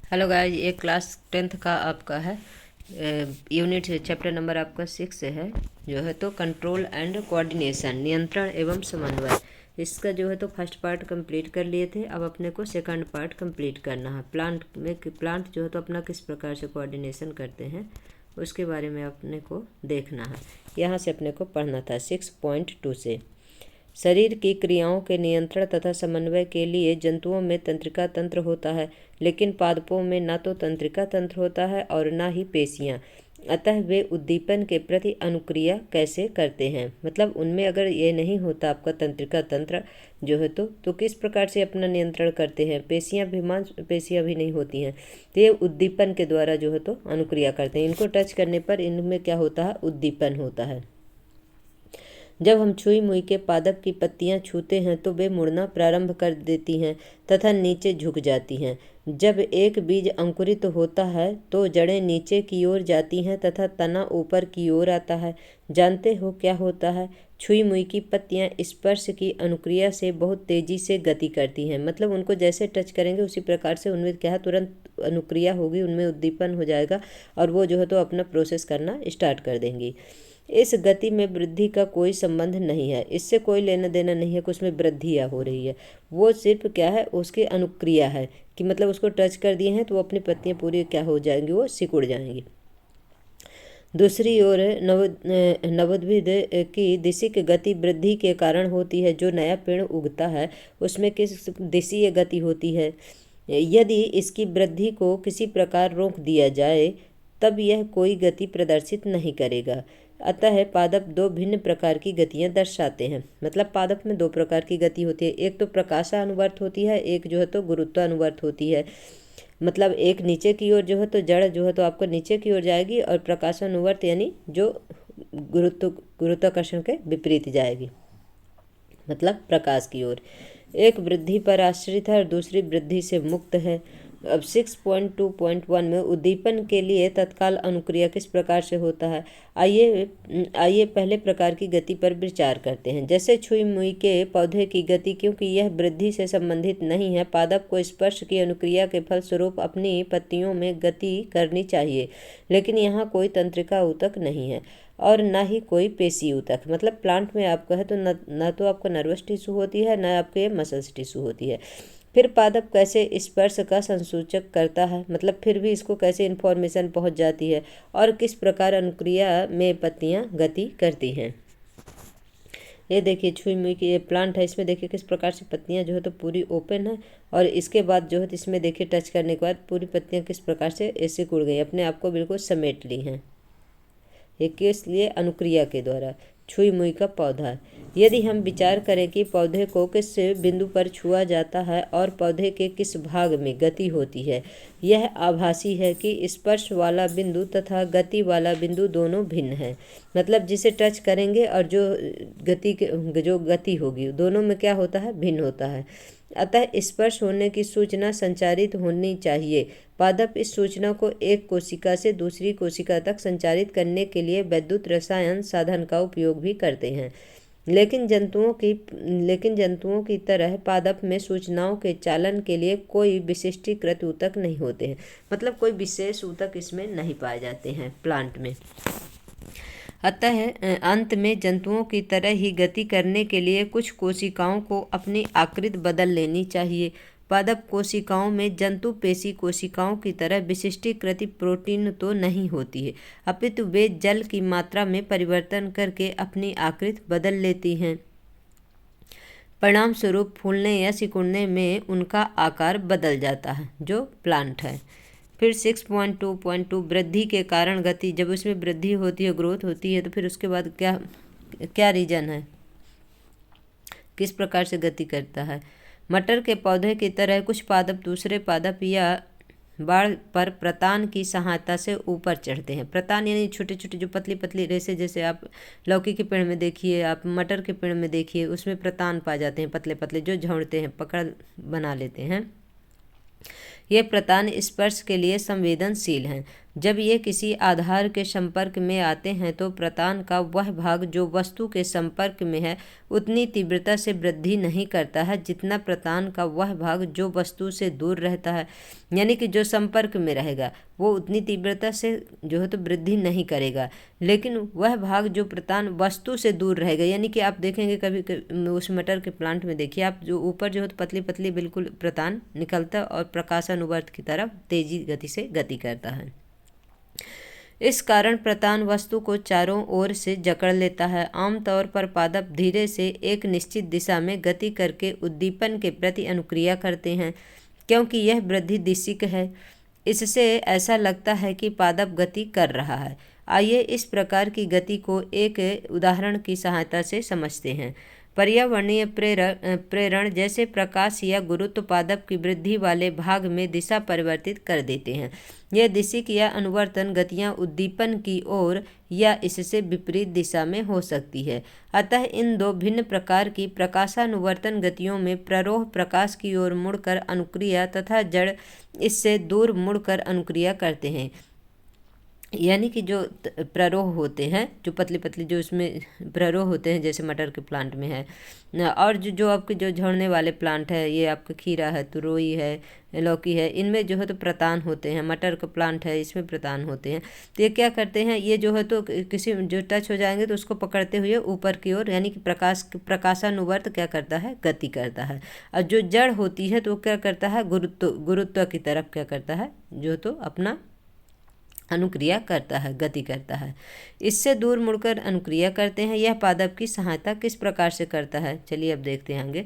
Hello guys, ये class 10th का आपका है यूनिट चैप्टर नंबर आपका 6 है जो है तो कंट्रोल एंड कोऑर्डिनेशन, नियंत्रण एवं समन्वय। इसका जो है तो फर्स्ट पार्ट कंप्लीट कर लिए थे। अब अपने को सेकंड पार्ट कंप्लीट करना है। प्लांट जो है तो अपना किस प्रकार से कोऑर्डिनेशन करते हैं उसके बारे में अपने को देखना है। यहाँ से अपने को पढ़ना था 6.2 से। शरीर की क्रियाओं के नियंत्रण तथा समन्वय के लिए जंतुओं में तंत्रिका तंत्र होता है, लेकिन पादपों में न तो तंत्रिका तंत्र होता है और न ही पेशियां। अतः वे उद्दीपन के प्रति अनुक्रिया कैसे करते हैं, मतलब उनमें अगर ये नहीं होता आपका तंत्रिका तंत्र जो है तो किस प्रकार से अपना नियंत्रण करते हैं। मांसपेशियां भी नहीं होती हैं, तो ये उद्दीपन के द्वारा जो है तो अनुक्रिया करते हैं। इनको टच करने पर इनमें क्या होता है, उद्दीपन होता है। जब हम छुई मुई के पादप की पत्तियां छूते हैं तो वे मुड़ना प्रारंभ कर देती हैं तथा नीचे झुक जाती हैं। जब एक बीज अंकुरित होता है तो जड़ें नीचे की ओर जाती हैं तथा तना ऊपर की ओर आता है। जानते हो क्या होता है? छुई मुई की पत्तियां स्पर्श की अनुक्रिया से बहुत तेजी से गति करती हैं, मतलब उनको जैसे टच करेंगे उसी प्रकार से उनमें क्या है, तुरंत अनुक्रिया होगी, उनमें उद्दीपन हो जाएगा और वो जो है तो अपना प्रोसेस करना स्टार्ट कर देंगी। इस गति में वृद्धि का कोई संबंध नहीं है, इससे कोई लेना देना नहीं है कि उसमें वृद्धि हो रही है। वो सिर्फ क्या है, उसकी अनुक्रिया है कि मतलब उसको टच कर दिए हैं तो वो अपनी पत्तियां पूरी क्या हो जाएंगी, वो सिकुड़ जाएंगी। दूसरी ओर नवोद्भिद की दिशिक गति वृद्धि के कारण होती है। जो नया पेड़ उगता है उसमें किस दिशीय गति होती है। यदि इसकी वृद्धि को किसी प्रकार रोक दिया जाए तब यह कोई गति प्रदर्शित नहीं करेगा। अतः पादप दो भिन्न प्रकार की गतियां दर्शाते हैं, मतलब पादप में दो प्रकार की गति होती है। एक तो प्रकाशानुवर्त होती है, एक जो है तो गुरुत्वानुवर्त होती है। मतलब एक नीचे की ओर जो है तो जड़ जो है तो आपको नीचे की ओर जाएगी और प्रकाशानुवर्त यानी जो गुरुत्वाकर्षण के विपरीत जाएगी, मतलब प्रकाश की ओर। एक वृद्धि पर आश्रित है और दूसरी वृद्धि से मुक्त है। अब 6.2.1 में उद्दीपन के लिए तत्काल अनुक्रिया किस प्रकार से होता है। आइए पहले प्रकार की गति पर विचार करते हैं। जैसे छुई मुई के पौधे की गति, क्योंकि यह वृद्धि से संबंधित नहीं है, पादप को स्पर्श की अनुक्रिया के फलस्वरूप अपनी पत्तियों में गति करनी चाहिए, लेकिन यहाँ कोई तंत्रिका ऊतक नहीं है और ना ही कोई पेशी ऊतक। मतलब प्लांट में आपका है तो न तो आपका नर्वस टिश्यू होती है, न आपके मसल्स टिश्यू होती है। फिर पादप कैसे स्पर्श का संसूचक करता है, मतलब फिर भी इसको कैसे इन्फॉर्मेशन पहुंच जाती है और किस प्रकार अनुक्रिया में पत्तियां गति करती हैं। ये देखिए छुई मुई की ये प्लांट है, इसमें देखिए किस प्रकार से पत्तियां जो है तो पूरी ओपन है और इसके बाद जो है तो इसमें देखिए टच करने के बाद पूरी पत्तियां किस प्रकार से ऐसे कुड़ गई, अपने आप को बिल्कुल समेट ली हैं। ये किस लिए? अनुक्रिया के द्वारा। छुई मुई का पौधा, यदि हम विचार करें कि पौधे को किस बिंदु पर छुआ जाता है और पौधे के किस भाग में गति होती है, यह आभासी है कि स्पर्श वाला बिंदु तथा गति वाला बिंदु दोनों भिन्न हैं। मतलब जिसे टच करेंगे और जो गति होगी दोनों में क्या होता है, भिन्न होता है। अतः स्पर्श होने की सूचना संचारित होनी चाहिए। पादप इस सूचना को एक कोशिका से दूसरी कोशिका तक संचारित करने के लिए विद्युत रसायन साधन का उपयोग भी करते हैं, लेकिन जंतुओं की तरह पादप में सूचनाओं के चालन के लिए कोई विशिष्टीकृत ऊतक नहीं होते हैं, मतलब कोई विशेष ऊतक इसमें नहीं पाए जाते हैं प्लांट में। अतः अंत में जंतुओं की तरह ही गति करने के लिए कुछ कोशिकाओं को अपनी आकृति बदल लेनी चाहिए। पादप कोशिकाओं में जंतु पेशी कोशिकाओं की तरह विशिष्टीकृत प्रोटीन तो नहीं होती है, अपितु वे जल की मात्रा में परिवर्तन करके अपनी आकृति बदल लेती हैं। परिणाम स्वरूप फूलने या सिकुड़ने में उनका आकार बदल जाता है, जो प्लांट है। फिर 6.2.2 वृद्धि के कारण गति, जब उसमें वृद्धि होती है, ग्रोथ होती है, तो फिर उसके बाद क्या क्या रीजन है, किस प्रकार से गति करता है। मटर के पौधे की तरह कुछ पादप दूसरे पादप या बाढ़ पर प्रतान की सहायता से ऊपर चढ़ते हैं। प्रतान यानी छोटे छोटे जो पतली पतली रेसे, जैसे आप लौकी के पेड़ में देखिए, आप मटर के पेड़ में देखिए, उसमें प्रतान पाए जाते हैं, पतले पतले जो झड़ते हैं, पकड़ बना लेते हैं। ये प्रतान स्पर्श के लिए संवेदनशील हैं। जब ये किसी आधार के संपर्क में आते हैं तो प्रतान का वह भाग जो वस्तु के संपर्क में है उतनी तीव्रता से वृद्धि नहीं करता है जितना प्रतान का वह भाग जो वस्तु से दूर रहता है। यानी कि जो संपर्क में रहेगा वो उतनी तीव्रता से जो है तो वृद्धि नहीं करेगा, लेकिन वह भाग जो प्रतान वस्तु से दूर रहेगा, यानी कि आप देखेंगे कभी उस मटर के प्लांट में देखिए आप, जो ऊपर जो है तो पतली पतली बिल्कुल प्रतान निकलता है और प्रकाशानुवर्त की तरफ तेजी गति से गति करता है। इस कारण प्रतान वस्तु को चारों ओर से जकड़ लेता है। आमतौर पर पादप धीरे से एक निश्चित दिशा में गति करके उद्दीपन के प्रति अनुक्रिया करते हैं, क्योंकि यह वृद्धि दिशिक है। इससे ऐसा लगता है कि पादप गति कर रहा है। आइए इस प्रकार की गति को एक उदाहरण की सहायता से समझते हैं। पर्यावरणीय प्रेरण जैसे प्रकाश या गुरुत्व पादप की वृद्धि वाले भाग में दिशा परिवर्तित कर देते हैं। यह दिशिक या अनुवर्तन गतियां उद्दीपन की ओर या इससे विपरीत दिशा में हो सकती है। अतः इन दो भिन्न प्रकार की प्रकाशानुवर्तन गतियों में प्ररोह प्रकाश की ओर मुड़कर अनुक्रिया तथा जड़ इससे दूर मुड़कर अनुक्रिया करते हैं। यानी कि जो प्ररोह होते हैं, जो पतली पतली जो इसमें प्ररोह होते हैं जैसे मटर के प्लांट में है, और जो आपके जो झड़ने वाले प्लांट है, ये आपका खीरा है, तुरई है, लौकी है, इनमें जो है तो प्रतान होते हैं। मटर का प्लांट है, इसमें प्रतान होते हैं। तो ये क्या करते हैं, ये जो है तो किसी जो टच हो जाएंगे तो उसको पकड़ते हुए ऊपर की ओर, यानी कि प्रकाशानुवर्त क्या करता है, गति करता है। और जो जड़ होती है तो वो क्या करता है, गुरुत्व की तरफ क्या करता है, जो तो अपना अनुक्रिया करता है, गति करता है। इससे दूर मुड़कर अनुक्रिया करते हैं। यह पादप की सहायता किस प्रकार से करता है, चलिए अब देखते हैं आगे।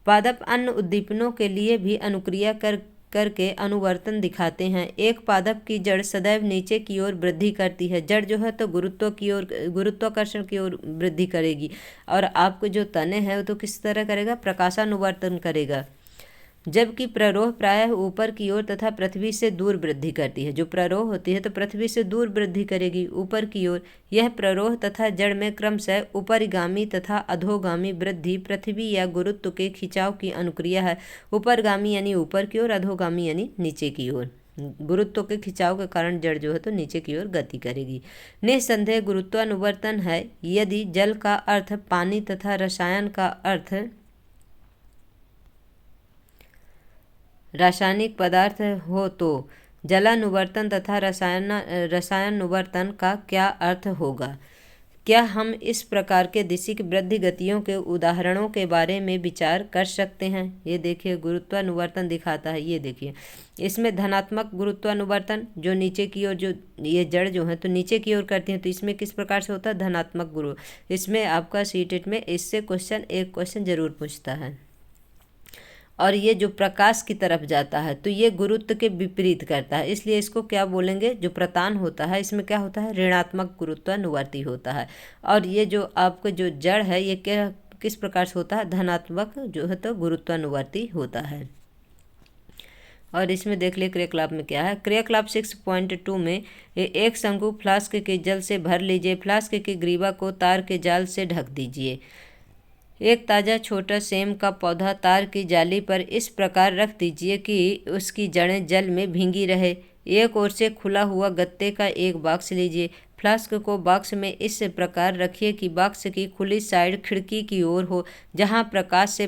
पादप अन्य उद्दीपनों के लिए भी अनुक्रिया करके अनुवर्तन दिखाते हैं। एक पादप की जड़ सदैव नीचे की ओर वृद्धि करती है। जड़ जो है तो गुरुत्वाकर्षण की ओर वृद्धि करेगी, और आपको जो तने हैं वो तो किस तरह करेगा, प्रकाशानुवर्तन करेगा। जबकि प्ररोह प्रायः ऊपर की ओर तथा पृथ्वी से दूर वृद्धि करती है। जो प्ररोह होती है तो पृथ्वी से दूर वृद्धि करेगी, ऊपर की ओर। यह प्ररोह तथा जड़ में क्रमशः ऊपरिगामी तथा अधोगामी वृद्धि पृथ्वी या गुरुत्व के खिंचाव की अनुक्रिया है। ऊपरगामी यानी ऊपर की ओर, अधोगामी यानी नीचे की ओर। गुरुत्व के खिंचाव के कारण जड़ जो है तो नीचे की ओर गति करेगी। निस्संदेह गुरुत्वानुवर्तन है। यदि जल का अर्थ पानी तथा रसायन का अर्थ रासायनिक पदार्थ हो तो जलानुवर्तन तथा रसायनानुवर्तन का क्या अर्थ होगा। क्या हम इस प्रकार के दिशिक वृद्धि गतियों के उदाहरणों के बारे में विचार कर सकते हैं। ये देखिए गुरुत्वानुवर्तन दिखाता है, ये देखिए इसमें धनात्मक गुरुत्वानुवर्तन जो नीचे की ओर, जो ये जड़ जो है तो नीचे की ओर करती हैं, तो इसमें किस प्रकार से होता है, धनात्मक गुरु। इसमें आपका सीटेट में इससे एक क्वेश्चन जरूर पूछता है। और ये जो प्रकाश की तरफ जाता है तो ये गुरुत्व के विपरीत करता है, इसलिए इसको क्या बोलेंगे, जो प्रतान होता है इसमें क्या होता है, ऋणात्मक गुरुत्वानुवर्ती होता है। और ये जो आपका जो जड़ है ये क्या किस प्रकार से होता है, धनात्मक जो है तो गुरुत्वानुवर्ती होता है। और इसमें देख लिए क्रियाकलाप में क्या है। क्रियाकलाप 6.2 में एक शंकु फ्लास्क के जल से भर लीजिए। फ्लास्क के ग्रीवा को तार के जाल से ढक दीजिए। एक ताज़ा छोटा सेम का पौधा तार की जाली पर इस प्रकार रख दीजिए कि उसकी जड़ें जल में भींगी रहे। एक ओर से खुला हुआ गत्ते का एक बॉक्स लीजिए। फ्लास्क को बॉक्स में इस प्रकार रखिए कि बॉक्स की खुली साइड खिड़की की ओर हो, जहां से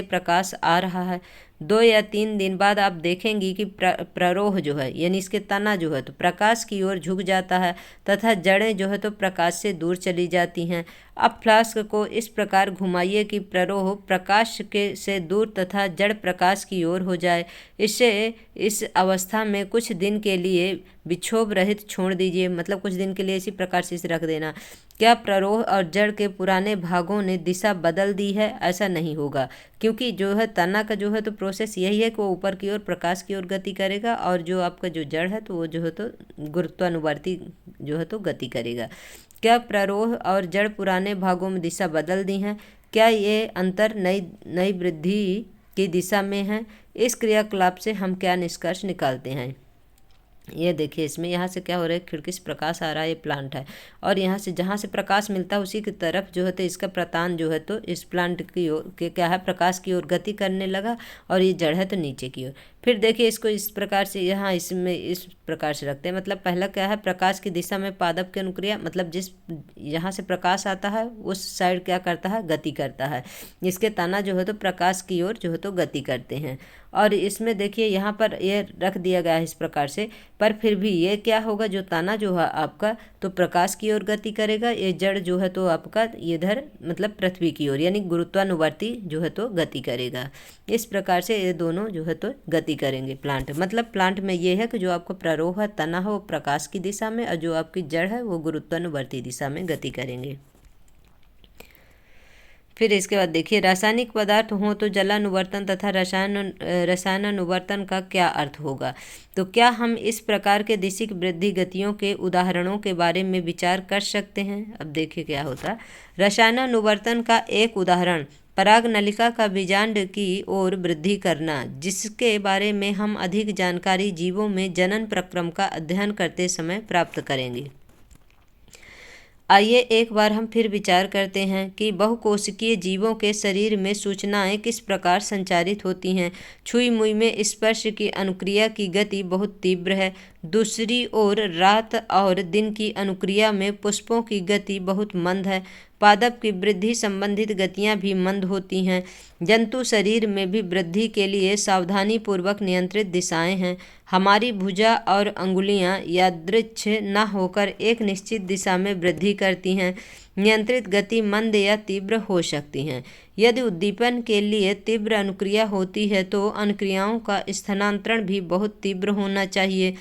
प्रकाश आ रहा है। 2 या 3 दिन बाद आप देखेंगी कि प्ररोह जो है यानी इसके तना जो है तो प्रकाश की ओर झुक जाता है तथा जड़ें जो है तो प्रकाश से दूर चली जाती हैं। अब फ्लास्क को इस प्रकार घुमाइए कि प्ररोह प्रकाश से दूर तथा जड़ प्रकाश की ओर हो जाए। इससे इस अवस्था में कुछ दिन के लिए विक्षोभ रहित छोड़ दीजिए, मतलब कुछ दिन के लिए इसी प्रकार से इसे रख देना। क्या प्ररोह और जड़ के पुराने भागों ने दिशा बदल दी है? ऐसा नहीं होगा, क्योंकि जो है तना का जो है तो प्रोसेस यही है कि वो ऊपर की ओर प्रकाश की ओर गति करेगा, और जो आपका जो जड़ है तो वो जो है तो गुरुत्वानुवर्ती जो है तो गति करेगा। क्या प्ररोह और जड़ पुराने भागों में दिशा बदल दी हैं? क्या ये अंतर नई वृद्धि की दिशा में है? इस क्रियाकलाप से हम क्या निष्कर्ष निकालते हैं? ये देखिए इसमें यहाँ से क्या हो रहा है, खिड़की से प्रकाश आ रहा है, ये प्लांट है, और यहाँ से जहाँ से प्रकाश मिलता है उसी की तरफ जो है तो इसका प्रतान जो है तो इस प्लांट की ओर के क्या है, प्रकाश की ओर गति करने लगा, और ये जड़ है तो नीचे की ओर। फिर देखिए इसको इस प्रकार से यहाँ इसमें इस प्रकार से रखते हैं। मतलब पहला क्या है, प्रकाश की दिशा में पादप की अनुक्रिया, मतलब जिस यहाँ से प्रकाश आता है उस साइड क्या करता है, गति करता है। इसके तना जो है तो प्रकाश की ओर जो है तो गति करते हैं। और इसमें देखिए यहाँ पर ये रख दिया गया है इस प्रकार से, पर फिर भी ये क्या होगा, जो ताना जो है आपका तो प्रकाश की ओर गति करेगा, ये जड़ जो है तो आपका इधर मतलब पृथ्वी की ओर यानी गुरुत्वानुवर्ती जो है तो गति करेगा। इस प्रकार से ये दोनों जो है तो गति करेंगे प्लांट। मतलब प्लांट में ये है कि जो आपका प्ररोह है, तना है, वो प्रकाश की दिशा में, और जो आपकी जड़ है वो गुरुत्वानुवर्ती दिशा में गति करेंगे। फिर इसके बाद देखिए रासायनिक पदार्थ हो तो जलानुवर्तन तथा रसायनानुवर्तन का क्या अर्थ होगा। तो क्या हम इस प्रकार के दिशिक वृद्धि गतियों के उदाहरणों के बारे में विचार कर सकते हैं। अब देखिए क्या होता है। रसायनानुवर्तन का एक उदाहरण पराग नलिका का बीजांड की ओर वृद्धि करना, जिसके बारे में हम अधिक जानकारी जीवों में जनन प्रक्रम का अध्ययन करते समय प्राप्त करेंगे। आइए एक बार हम फिर विचार करते हैं कि बहुकोशिकीय जीवों के शरीर में सूचनाएं किस प्रकार संचारित होती हैं। छुई मुई में स्पर्श की अनुक्रिया की गति बहुत तीव्र है। दूसरी ओर रात और दिन की अनुक्रिया में पुष्पों की गति बहुत मंद है। पादप की वृद्धि संबंधित गतियां भी मंद होती हैं। जंतु शरीर में भी वृद्धि के लिए सावधानी पूर्वक नियंत्रित दिशाएं हैं। हमारी भुजा और अंगुलियां यादृच्छ न होकर एक निश्चित दिशा में वृद्धि करती हैं। नियंत्रित गति मंद या तीव्र हो सकती हैं। यदि उद्दीपन के लिए तीव्र अनुक्रिया होती है तो अनुक्रियाओं का स्थानांतरण भी बहुत तीव्र होना चाहिए।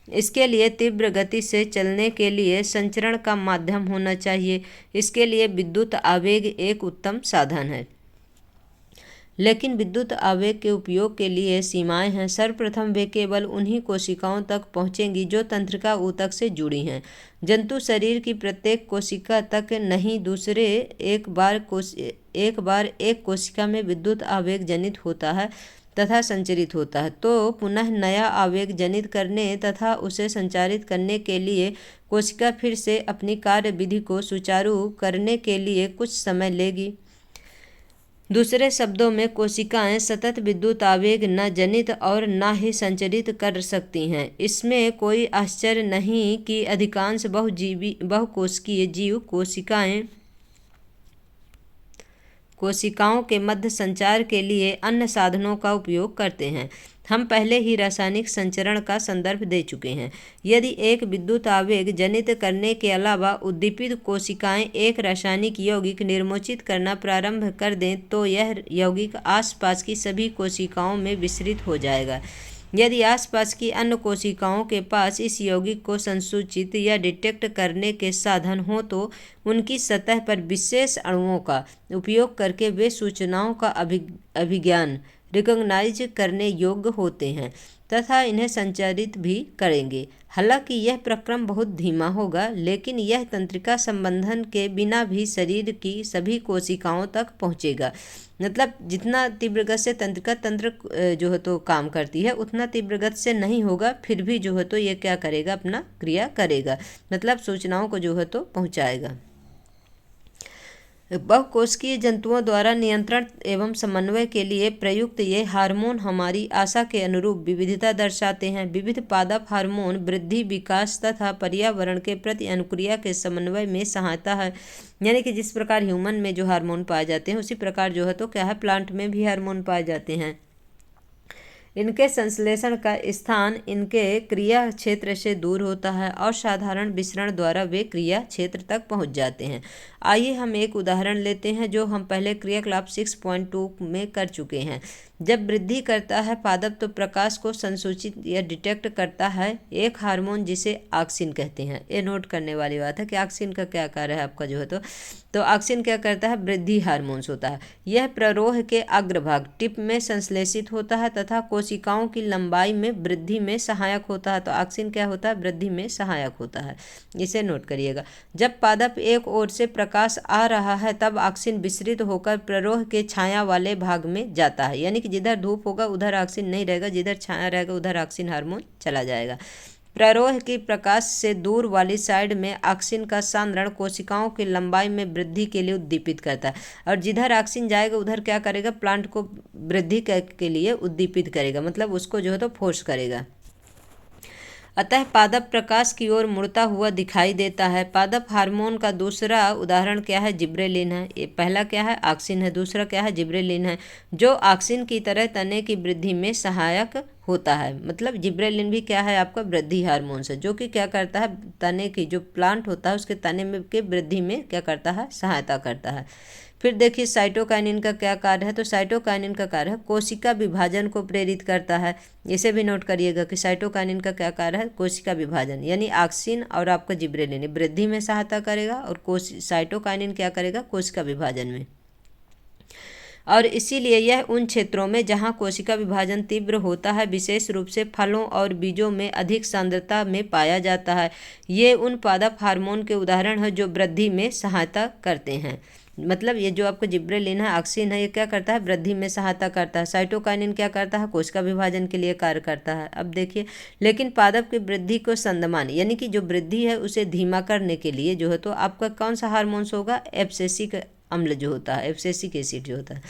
इसके लिए तीव्र गति से चलने के लिए संचरण का माध्यम होना चाहिए। इसके लिए विद्युत आवेग एक उत्तम साधन है, लेकिन विद्युत आवेग के उपयोग के लिए सीमाएं हैं। सर्वप्रथम वे केवल उन्हीं कोशिकाओं तक पहुंचेंगी जो तंत्रिका ऊतक से जुड़ी हैं। जंतु शरीर की प्रत्येक कोशिका तक नहीं, दूसरे एक बार एक कोशिका में विद्युत आवेग जनित होता है तथा संचरित होता है, तो पुनः नया आवेग जनित करने तथा उसे संचारित करने के लिए कोशिका फिर से अपनी कार्यविधि को सुचारू करने के लिए कुछ समय लेगी। दूसरे शब्दों में कोशिकाएं सतत विद्युत आवेग न जनित और न ही संचरित कर सकती हैं। इसमें कोई आश्चर्य नहीं कि अधिकांश बहुकोशिकीय जीव कोशिकाओं के मध्य संचार के लिए अन्य साधनों का उपयोग करते हैं। हम पहले ही रासायनिक संचरण का संदर्भ दे चुके हैं। यदि एक विद्युत आवेग जनित करने के अलावा उद्दीपित कोशिकाएं एक रासायनिक यौगिक निर्मोचित करना प्रारंभ कर दें तो यह यौगिक आसपास की सभी कोशिकाओं में विसरित हो जाएगा। यदि आसपास की अन्य कोशिकाओं के पास इस यौगिक को संसूचित या डिटेक्ट करने के साधन हो तो उनकी सतह पर विशेष अणुओं का उपयोग करके वे सूचनाओं का अभिज्ञान रिकॉग्नाइज करने योग्य होते हैं तथा इन्हें संचारित भी करेंगे। हालांकि यह प्रक्रम बहुत धीमा होगा, लेकिन यह तंत्रिका संबंधन के बिना भी शरीर की सभी कोशिकाओं तक पहुंचेगा। मतलब जितना तीव्र गति से तंत्रिका तंत्र जो है तो काम करती है उतना तीव्र गति से नहीं होगा, फिर भी जो है तो ये क्या करेगा, अपना क्रिया करेगा, मतलब सूचनाओं को जो है तो पहुंचाएगा। बहुकोशिकीय जंतुओं द्वारा नियंत्रण एवं समन्वय के लिए प्रयुक्त ये हार्मोन हमारी आशा के अनुरूप विविधता दर्शाते हैं। विविध पादप हार्मोन वृद्धि, विकास तथा पर्यावरण के प्रति अनुक्रिया के समन्वय में सहायता है। यानी कि जिस प्रकार ह्यूमन में जो हार्मोन पाए जाते हैं उसी प्रकार जो है तो क्या है, प्लांट में भी हार्मोन पाए जाते हैं। इनके संश्लेषण का स्थान इनके क्रिया क्षेत्र से दूर होता है और साधारण विसरण द्वारा वे क्रिया क्षेत्र तक पहुंच जाते हैं। आइए हम एक उदाहरण लेते हैं जो हम पहले क्रियाकलाप 6.2 में कर चुके हैं। जब वृद्धि करता है पादप तो प्रकाश को संसूचित या डिटेक्ट करता है एक हार्मोन जिसे ऑक्सिन कहते हैं। ये नोट करने वाली बात है कि ऑक्सिन का क्या कार्य है आपका जो है तो ऑक्सिन क्या करता है, वृद्धि हार्मोन्स होता है। यह प्ररोह के अग्रभाग टिप में संश्लेषित होता है तथा कोशिकाओं की लंबाई में वृद्धि में सहायक होता है। तो ऑक्सिन क्या होता है, वृद्धि में सहायक होता है, इसे नोट करिएगा। जब पादप एक ओर से प्रकाश आ रहा है तब ऑक्सिन विसरित होकर प्ररोह के छाया वाले भाग में जाता है। यानी कि जिधर धूप होगा उधर ऑक्सिन नहीं रहेगा, जिधर छाया रहेगा उधर ऑक्सिन हार्मोन चला जाएगा। प्ररोह की प्रकाश से दूर वाली साइड में ऑक्सिन का सांद्रण कोशिकाओं की लंबाई में वृद्धि के लिए उद्दीपित करता है, और जिधर ऑक्सिन जाएगा उधर क्या करेगा, प्लांट को वृद्धि के लिए उद्दीपित करेगा, मतलब उसको जो है तो फोर्स करेगा। अतः पादप प्रकाश की ओर मुड़ता हुआ दिखाई देता है। पादप हार्मोन का दूसरा उदाहरण क्या है, जिब्रेलिन है। ये पहला क्या है, ऑक्सिन है, दूसरा क्या है, जिब्रेलिन है, जो ऑक्सिन की तरह तने की वृद्धि में सहायक होता है। मतलब जिब्रेलिन भी क्या है, आपका वृद्धि हार्मोन है, जो कि क्या करता है, तने की जो प्लांट होता है उसके तने में के वृद्धि में क्या करता है, सहायता करता है। फिर देखिए साइटोकाइनिन का क्या कार्य है, तो साइटोकाइनिन का कार्य है कोशिका विभाजन को प्रेरित करता है। इसे भी नोट करिएगा कि साइटोकाइनिन का क्या कार्य है, कोशिका विभाजन, यानी ऑक्सिन और आपका जिब्रेलिन वृद्धि में सहायता करेगा और साइटोकाइनिन क्या करेगा, कोशिका विभाजन में। और इसीलिए यह उन क्षेत्रों में जहां कोशिका विभाजन तीव्र होता है, विशेष रूप से फलों और बीजों में अधिक सांद्रता में पाया जाता है। ये उन पादप हार्मोन के उदाहरण हैं जो वृद्धि में सहायता करते हैं। मतलब ये जो आपको जिब्रेलिन है, ऑक्सिन है, ये क्या करता है, वृद्धि में सहायता करता है। साइटोकाइनिन क्या करता है, कोशिका विभाजन के लिए कार्य करता है। अब देखिए, लेकिन पादप की वृद्धि को संदमान, यानी कि जो वृद्धि है उसे धीमा करने के लिए जो है तो आपका कौन सा हार्मोन्स होगा, एब्सिसिक अम्ल जो होता है, एब्सिसिक एसिड जो होता है।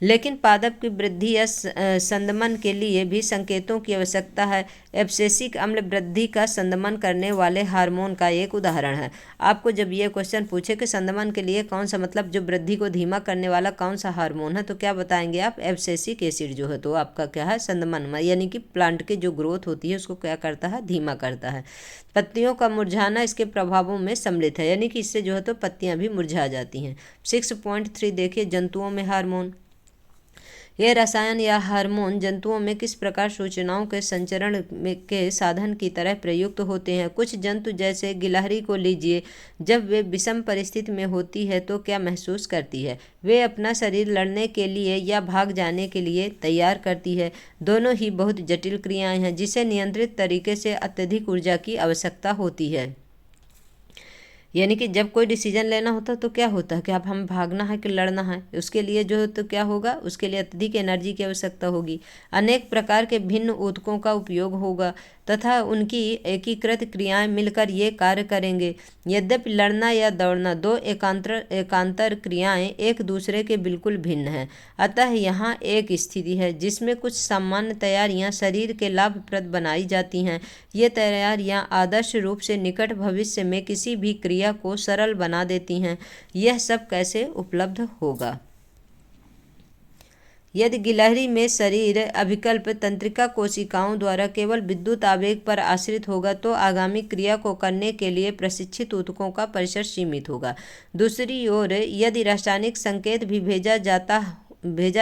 लेकिन पादप की वृद्धि या संदमन के लिए भी संकेतों की आवश्यकता है। एब्सिसिक अम्ल वृद्धि का संदमन करने वाले हार्मोन का एक उदाहरण है। आपको जब ये क्वेश्चन पूछे कि संदमन के लिए कौन सा, मतलब जो वृद्धि को धीमा करने वाला कौन सा हार्मोन है, तो क्या बताएंगे आप, एब्सिसिक एसिड जो है तो आपका क्या है, संदमन, यानी कि प्लांट की जो ग्रोथ होती है उसको क्या करता है, धीमा करता है। पत्तियों का मुरझाना इसके प्रभावों में सम्मिलित है, यानी कि इससे जो है तो पत्तियां भी मुरझा जाती हैं। 6.3 देखिए, जंतुओं में हार्मोन। ये रसायन या हार्मोन जंतुओं में किस प्रकार सूचनाओं के संचरण के साधन की तरह प्रयुक्त होते हैं। कुछ जंतु जैसे गिलहरी को लीजिए, जब वे विषम परिस्थिति में होती है तो क्या महसूस करती है, वे अपना शरीर लड़ने के लिए या भाग जाने के लिए तैयार करती है। दोनों ही बहुत जटिल क्रियाएं हैं जिसे नियंत्रित तरीके से अत्यधिक ऊर्जा की आवश्यकता होती है। यानी कि जब कोई डिसीजन लेना होता है तो क्या होता है कि अब हमें भागना है कि लड़ना है, उसके लिए जो है तो क्या होगा, उसके लिए अत्यधिक एनर्जी की आवश्यकता होगी। अनेक प्रकार के भिन्न ऊतकों का उपयोग होगा तथा उनकी एकीकृत क्रियाएं मिलकर ये कार्य करेंगे। यद्यपि लड़ना या दौड़ना दो एकांतर क्रियाएं एक दूसरे के बिल्कुल भिन्न हैं, अतः यहाँ एक स्थिति है जिसमें कुछ सामान्य तैयारियां शरीर के लाभप्रद बनाई जाती हैं। ये तैयारियां आदर्श रूप से निकट भविष्य में किसी भी क्रिया को सरल बना देती हैं। यह सब कैसे उपलब्ध होगा। यदि गिलहरी में शरीर अभिकल्प तंत्रिका कोशिकाओं द्वारा केवल विद्युत आवेग पर आश्रित होगा तो आगामी क्रिया को करने के लिए प्रशिक्षित ऊतकों का परिसर सीमित होगा। दूसरी ओर यदि रासायनिक संकेत भी भेजा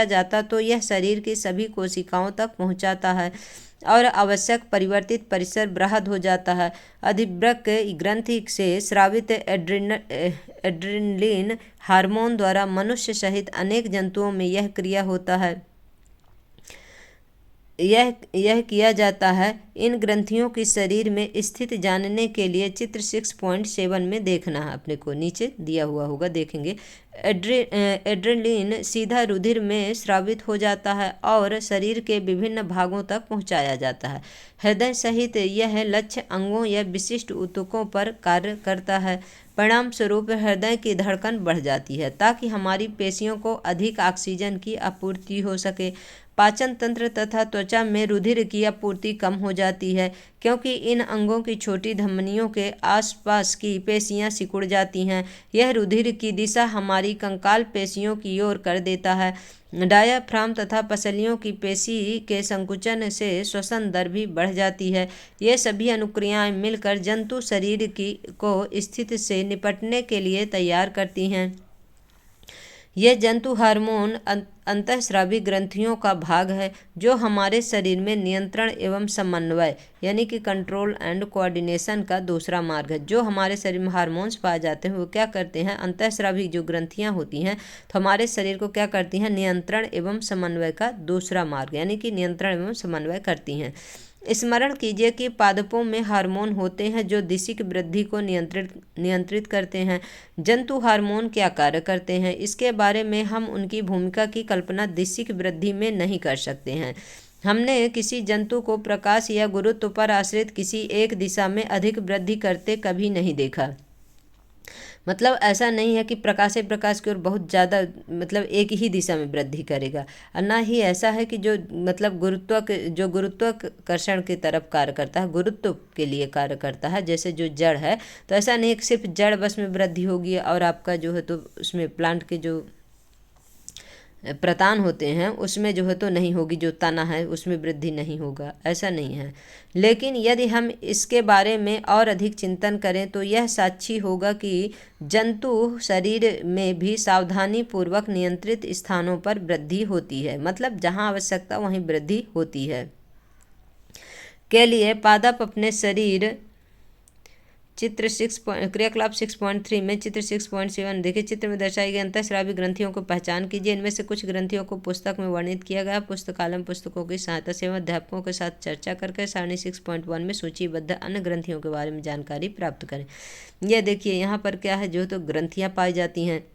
जाता तो यह शरीर की सभी कोशिकाओं तक पहुंचाता है और आवश्यक परिवर्तित परिसर बृहद हो जाता है। अधिवृक्क ग्रंथि से स्रावित एड्रेनलिन हार्मोन द्वारा मनुष्य सहित अनेक जंतुओं में यह क्रिया होता है, यह किया जाता है। इन ग्रंथियों की शरीर में स्थित जानने के लिए चित्र 6.7 में देखना है, अपने को नीचे दिया हुआ होगा, देखेंगे। एड्रेनलिन सीधा रुधिर में स्रावित हो जाता है और शरीर के विभिन्न भागों तक पहुंचाया जाता है। हृदय सहित यह लक्ष्य अंगों या विशिष्ट ऊतकों पर कार्य करता है। परिणाम स्वरूप हृदय की धड़कन बढ़ जाती है ताकि हमारी पेशियों को अधिक ऑक्सीजन की आपूर्ति हो सके। पाचन तंत्र तथा त्वचा में रुधिर की आपूर्ति कम हो जाती है क्योंकि इन अंगों की छोटी धमनियों के आसपास की पेशियां सिकुड़ जाती हैं। यह रुधिर की दिशा हमारी कंकाल पेशियों की ओर कर देता है। डायाफ्राम तथा पसलियों की पेशी के संकुचन से श्वसन दर भी बढ़ जाती है। ये सभी अनुक्रियाएं मिलकर जंतु शरीर को स्थिति से निपटने के लिए तैयार करती हैं। ये जंतु हार्मोन अंतःस्रावी ग्रंथियों का भाग है जो हमारे शरीर में नियंत्रण एवं समन्वय यानी कि कंट्रोल एंड कोऑर्डिनेशन का दूसरा मार्ग है। जो हमारे शरीर में हार्मोन्स पाए जाते हैं वो क्या करते हैं, अंतःस्रावी जो ग्रंथियां होती हैं तो हमारे शरीर को क्या करती हैं, नियंत्रण एवं समन्वय का दूसरा मार्ग यानी कि नियंत्रण एवं समन्वय करती हैं। स्मरण कीजिए कि पादपों में हार्मोन होते हैं जो दिशिक वृद्धि को नियंत्रित करते हैं। जंतु हार्मोन क्या कार्य करते हैं, इसके बारे में हम उनकी भूमिका की कल्पना दिशिक वृद्धि में नहीं कर सकते हैं। हमने किसी जंतु को प्रकाश या गुरुत्व पर आश्रित किसी एक दिशा में अधिक वृद्धि करते कभी नहीं देखा। मतलब ऐसा नहीं है कि प्रकाश प्रकाश की ओर बहुत ज़्यादा मतलब एक ही दिशा में वृद्धि करेगा, और ना ही ऐसा है कि जो मतलब गुरुत्वाकर्षण की तरफ कार्य करता है, गुरुत्व के लिए कार्य करता है, जैसे जो जड़ है, तो ऐसा नहीं कि सिर्फ जड़ बस में वृद्धि होगी और आपका जो है तो उसमें प्लांट के जो प्रतान होते हैं उसमें जो है तो नहीं होगी, जो तना है उसमें वृद्धि नहीं होगा, ऐसा नहीं है। लेकिन यदि हम इसके बारे में और अधिक चिंतन करें तो यह साक्षी होगा कि जंतु शरीर में भी सावधानी पूर्वक नियंत्रित स्थानों पर वृद्धि होती है, मतलब जहाँ आवश्यकता वहीं वृद्धि होती है। के लिए पादप अपने शरीर चित्र 6 क्रियाकलाप 6.3 में चित्र 6.7 देखिए, चित्र में दर्शाई गई अंतःस्रावी ग्रंथियों को पहचान कीजिए। इनमें से कुछ ग्रंथियों को पुस्तक में वर्णित किया गया। पुस्तकालय में पुस्तकों की सहायता से एवं अध्यापकों के साथ चर्चा करके सारणी 6.1 में सूचीबद्ध अन्य ग्रंथियों के बारे में जानकारी प्राप्त करें। यह देखिए यहाँ पर क्या है, जो तो ग्रंथियाँ पाई जाती हैं।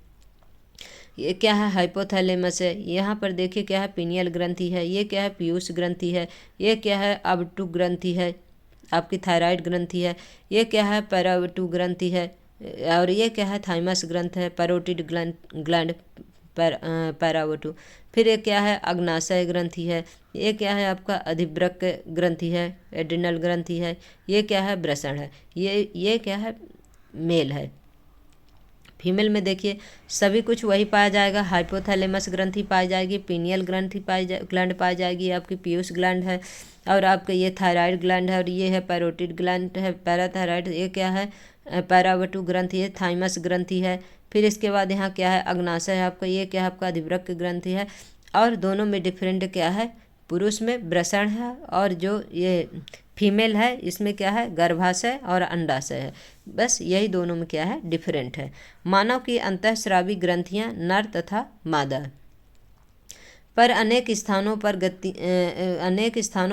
ये क्या है, हाइपोथैलेमस है। यहाँ पर देखिए क्या है, पीनियल ग्रंथि है। ये क्या है, पीयूष ग्रंथि है। ये क्या है, अबटू ग्रंथि है, आपकी थायराइड ग्रंथि है। ये क्या है, पैरावटू ग्रंथि है। और ये क्या है, थाइमस ग्रंथ है, पैरोटिड ग्लैंड पैरावटू। फिर ये क्या है, अग्नाशय ग्रंथि है। ये क्या है, आपका अधिवृक्क ग्रंथि है, एड्रिनल ग्रंथि है। ये क्या है, वृषण है। ये क्या है, मेल है। फीमेल में देखिए सभी कुछ वही पाया जाएगा। हाइपोथैलेमस ग्रंथि पाई जाएगी, पीनियल ग्रंथि ग्लैंड पाई जाएगी, आपकी पीयूष ग्लैंड है, और आपका ये थायराइड ग्लैंड है, और ये है पैरोटिड ग्लैंड है, पैराथायराइड। ये क्या है, पैरावटू ग्रंथि है, थाइमस ग्रंथि है। फिर इसके बाद यहाँ क्या है, अग्नाशय है आपका। ये क्या है, आपका अधिवृक्क ग्रंथि है। और दोनों में डिफरेंट क्या है, पुरुष में वृषण है और जो ये फीमेल है इसमें क्या है, गर्भाशय और अंडाशय है। बस यही दोनों में क्या है, डिफरेंट है। मानव की अंतःस्रावी ग्रंथियां नर तथा मादा पर अनेक स्थानों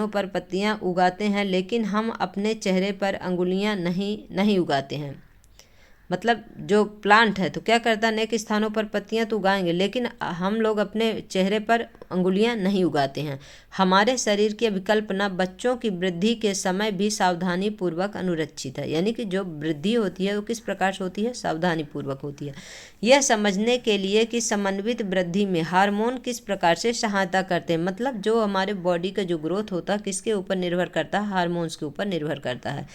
पर पत्तियां उगाते हैं, लेकिन हम अपने चेहरे पर अंगुलियां नहीं उगाते हैं। मतलब जो प्लांट है तो क्या करता है, अनेक स्थानों पर पत्तियां तो उगाएंगे, लेकिन हम लोग अपने चेहरे पर अंगुलियां नहीं उगाते हैं। हमारे शरीर की विकल्पना बच्चों की वृद्धि के समय भी सावधानी पूर्वक अनुरक्षित है। यानी कि जो वृद्धि होती है वो किस प्रकार से होती है, सावधानी पूर्वक होती है। यह समझने के लिए कि समन्वित वृद्धि में हार्मोन किस प्रकार से सहायता करते हैं। मतलब जो हमारे बॉडी का जो ग्रोथ होता है किसके ऊपर निर्भर करता है, हार्मोन्स के ऊपर निर्भर करता है।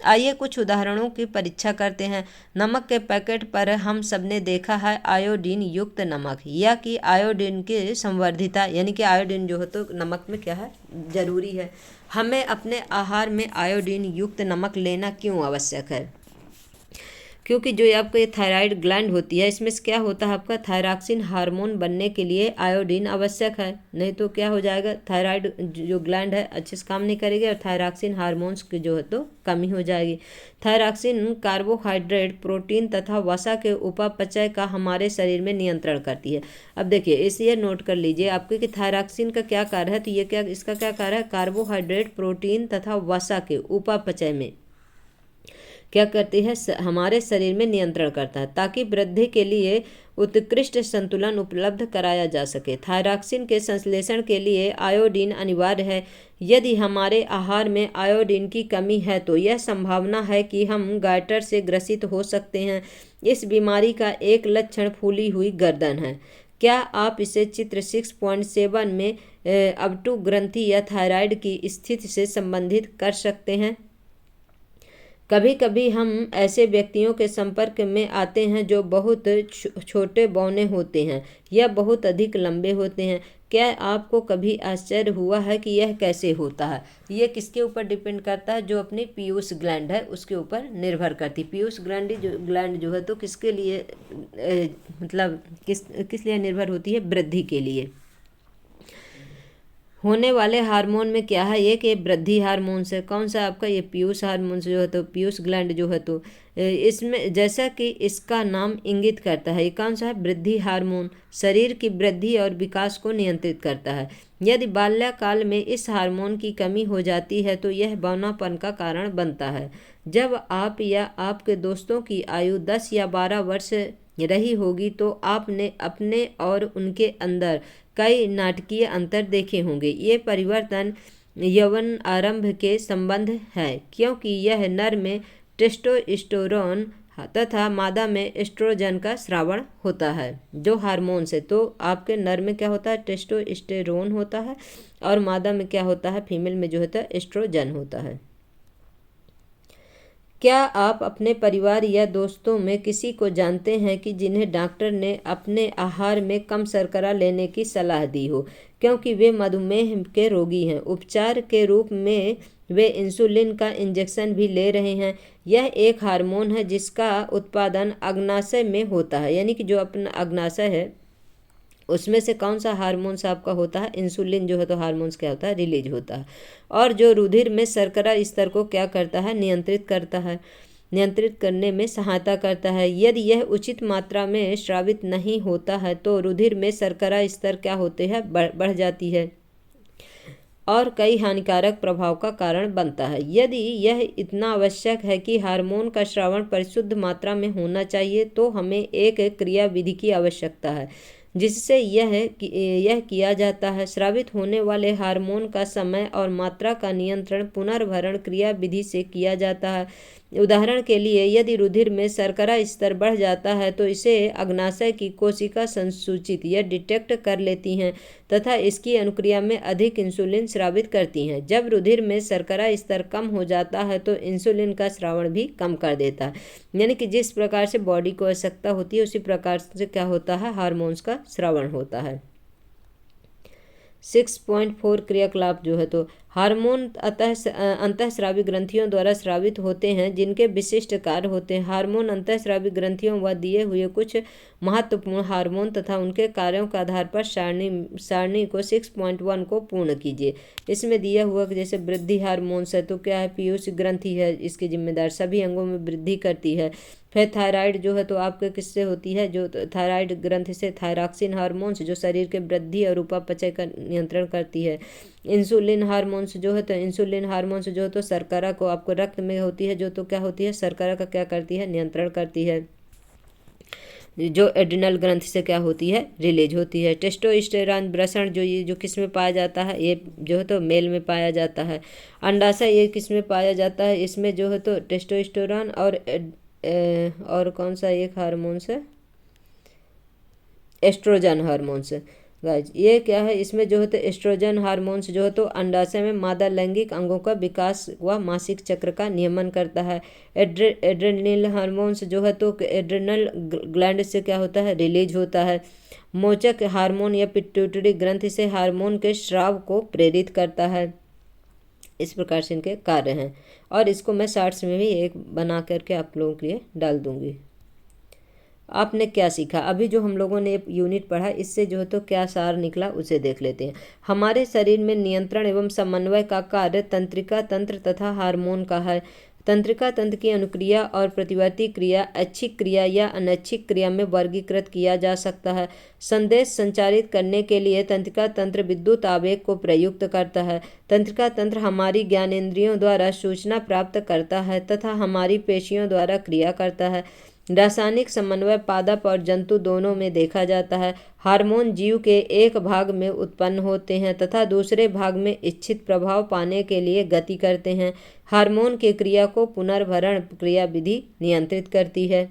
आइए कुछ उदाहरणों की परीक्षा करते हैं। नमक के पैकेट पर हम सबने देखा है आयोडीन युक्त नमक, या कि आयोडीन की संवर्धिता, यानी कि आयोडीन जो है तो नमक में क्या है, जरूरी है। हमें अपने आहार में आयोडीन युक्त नमक लेना क्यों आवश्यक है? क्योंकि जो आपका ये थायराइड ग्लैंड होती है इसमें से क्या होता है, आपका थायरॉक्सिन हार्मोन बनने के लिए आयोडीन आवश्यक है। नहीं तो क्या हो जाएगा, थायराइड जो ग्लैंड है अच्छे से काम नहीं करेगी और थायरॉक्सिन हार्मोन्स की जो है तो कमी हो जाएगी। थायरॉक्सिन कार्बोहाइड्रेट, प्रोटीन तथा वसा के उपापचय का हमारे शरीर में नियंत्रण करती है। अब देखिए इसे नोट कर लीजिए आपके कि थायरॉक्सिन का क्या कार्य है, तो ये क्या, इसका क्या कार्य है, कार्बोहाइड्रेट, प्रोटीन तथा वसा के उपापचय में क्या करती है, हमारे शरीर में नियंत्रण करता है, ताकि वृद्धि के लिए उत्कृष्ट संतुलन उपलब्ध कराया जा सके। थायरॉक्सिन के संश्लेषण के लिए आयोडीन अनिवार्य है। यदि हमारे आहार में आयोडीन की कमी है तो यह संभावना है कि हम गाइटर से ग्रसित हो सकते हैं। इस बीमारी का एक लक्षण फूली हुई गर्दन है। क्या आप इसे चित्र 6.7 में अबटू ग्रंथि या थायराइड की स्थिति से संबंधित कर सकते हैं? कभी कभी हम ऐसे व्यक्तियों के संपर्क में आते हैं जो बहुत छोटे बौने होते हैं या बहुत अधिक लंबे होते हैं। क्या आपको कभी आश्चर्य हुआ है कि यह कैसे होता है? ये किसके ऊपर डिपेंड करता है, जो अपनी पीयूष ग्लैंड है उसके ऊपर निर्भर करती है। पीयूष ग्लैंड जो है तो किसके लिए मतलब किस लिए निर्भर होती है, वृद्धि के लिए। होने वाले हार्मोन में क्या है, एक ये वृद्धि हार्मोन है। कौन सा आपका, ये पीयूष हार्मोन जो है तो पीयूष ग्लैंड जो है तो इसमें जैसा कि इसका नाम इंगित करता है, ये कौन सा है, वृद्धि हार्मोन शरीर की वृद्धि और विकास को नियंत्रित करता है। यदि बाल्यकाल में इस हार्मोन की कमी हो जाती है तो यह बौनापन का कारण बनता है। जब आप या आपके दोस्तों की आयु 10 या 12 वर्ष रही होगी तो आपने अपने और उनके अंदर कई नाटकीय अंतर देखे होंगे। ये परिवर्तन यौवन आरंभ के संबंध है, क्योंकि यह नर में टेस्टोस्टेरोन तथा मादा में एस्ट्रोजन का स्रावण होता है, जो हार्मोन्स है। तो आपके नर में क्या होता है, टेस्टोस्टेरोन होता है, और मादा में क्या होता है, फीमेल में जो होता है एस्ट्रोजन होता है। क्या आप अपने परिवार या दोस्तों में किसी को जानते हैं कि जिन्हें डॉक्टर ने अपने आहार में कम शर्करा लेने की सलाह दी हो, क्योंकि वे मधुमेह के रोगी हैं? उपचार के रूप में वे इंसुलिन का इंजेक्शन भी ले रहे हैं। यह एक हार्मोन है जिसका उत्पादन अग्नाशय में होता है, यानी कि जो अपना अग्नाशय है उसमें से कौन सा हार्मोन्स आपका होता है, इंसुलिन जो है तो हार्मोन्स क्या होता है, रिलीज होता है। और जो रुधिर में शर्करा स्तर को क्या करता है, नियंत्रित करता है, नियंत्रित करने में सहायता करता है। यदि यह उचित मात्रा में स्रावित नहीं होता है तो रुधिर में शर्करा स्तर क्या होते हैं, बढ़ जाती है और कई हानिकारक प्रभाव का कारण बनता है। यदि यह इतना आवश्यक है कि हार्मोन का स्रावण परिशुद्ध मात्रा में होना चाहिए, तो हमें एक क्रिया विधि की आवश्यकता है जिससे यह किया जाता है। स्रावित होने वाले हार्मोन का समय और मात्रा का नियंत्रण पुनर्भरण क्रिया विधि से किया जाता है। उदाहरण के लिए, यदि रुधिर में शर्करा स्तर बढ़ जाता है तो इसे अग्नाशय की कोशिका संसूचित या डिटेक्ट कर लेती हैं तथा इसकी अनुक्रिया में अधिक इंसुलिन स्रावित करती हैं। जब रुधिर में शर्करा स्तर कम हो जाता है तो इंसुलिन का स्रावण भी कम कर देता है, यानी कि जिस प्रकार से बॉडी को आवश्यकता होती है उसी प्रकार से क्या होता है, हार्मोन्स का स्रावण होता है। 6.4 क्रियाकलाप जो है तो हार्मोन अंतःस्रावी ग्रंथियों द्वारा स्रावित होते हैं जिनके विशिष्ट कार्य होते हैं। हार्मोन अंतःस्रावी ग्रंथियों व दिए हुए कुछ महत्वपूर्ण हार्मोन तथा उनके कार्यों के आधार पर सारणी को 6.1 को पूर्ण कीजिए। इसमें दिया हुआ जैसे वृद्धि हार्मोन्स है तो क्या है, पीयूष ग्रंथि है इसकी जिम्मेदार, सभी अंगों में वृद्धि करती है। फिर थायराइड जो है तो आपके किससे होती है, जो थायराइड ग्रंथि से थायरॉक्सिन हार्मोन्स जो शरीर के वृद्धि और उपापचय का नियंत्रण करती है। इंसुलिन हार्मोन्स जो है तो इंसुलिन हार्मोन्स जो है तो शर्करा को आपको रक्त में होती है जो तो क्या होती है, शर्करा का क्या करती है, नियंत्रण करती है, जो एड्रिनल ग्रंथि से क्या होती है, रिलीज होती है। टेस्टोस्टेरोन वृषण जो ये जो किस में पाया जाता है, ये जो है तो मेल में पाया जाता है। अंडाशय ये किस में पाया जाता है, इसमें जो है तो टेस्टोस्टेरोन और कौन सा एक हार्मोन्स है, एस्ट्रोजन हार्मोन्स गाइज। ये क्या है, इसमें जो है तो एस्ट्रोजन हार्मोन्स जो है तो अंडाशय में मादा लैंगिक अंगों का विकास व मासिक चक्र का नियमन करता है। एड्रेनल हार्मोन्स जो है तो एड्रेनल ग्लैंड से क्या होता है, रिलीज होता है। मोचक हार्मोन या पिट्यूटरी ग्रंथि से हार्मोन के स्राव को प्रेरित करता है। इस प्रकार से इनके कार्य हैं और इसको मैं शॉर्ट्स में भी एक बना करके आप लोगों के लिए डाल दूंगी। आपने क्या सीखा, अभी जो हम लोगों ने यूनिट पढ़ा इससे जो है तो क्या सार निकला उसे देख लेते हैं। हमारे शरीर में नियंत्रण एवं समन्वय का कार्य तंत्रिका तंत्र तथा हार्मोन का है। तंत्रिका तंत्र की अनुक्रिया और प्रतिवर्ती क्रिया ऐच्छिक क्रिया या अनैच्छिक क्रिया में वर्गीकृत किया जा सकता है। संदेश संचारित करने के लिए तंत्रिका तंत्र विद्युत आवेग को प्रयुक्त करता है। तंत्रिका तंत्र हमारी ज्ञानेंद्रियों द्वारा सूचना प्राप्त करता है तथा हमारी पेशियों द्वारा क्रिया करता है। रासायनिक समन्वय पादप और जंतु दोनों में देखा जाता है। हार्मोन जीव के एक भाग में उत्पन्न होते हैं तथा दूसरे भाग में इच्छित प्रभाव पाने के लिए गति करते हैं। हार्मोन की क्रिया को पुनर्भरण क्रिया विधि नियंत्रित करती है।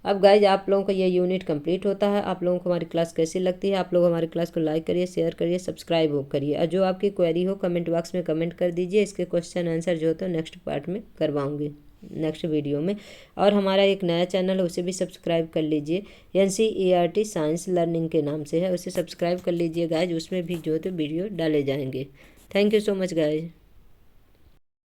अब गाइज आप लोगों का ये यूनिट कंप्लीट होता है। आप लोगों को हमारी क्लास कैसी लगती है, आप लोग हमारी क्लास को लाइक करिए, शेयर करिए, सब्सक्राइब हो करिए और जो आपकी क्वेरी हो कमेंट बॉक्स में कमेंट कर दीजिए। इसके क्वेश्चन आंसर जो होता है नेक्स्ट पार्ट में करवाऊंगी, नेक्स्ट वीडियो में। और हमारा एक नया चैनल है उसे भी सब्सक्राइब कर लीजिए, NCERT साइंस लर्निंग के नाम से है, उसे सब्सक्राइब कर लीजिए गाइज। उसमें भी जो है तो वीडियो डाले जाएंगे। Thank you so much guys.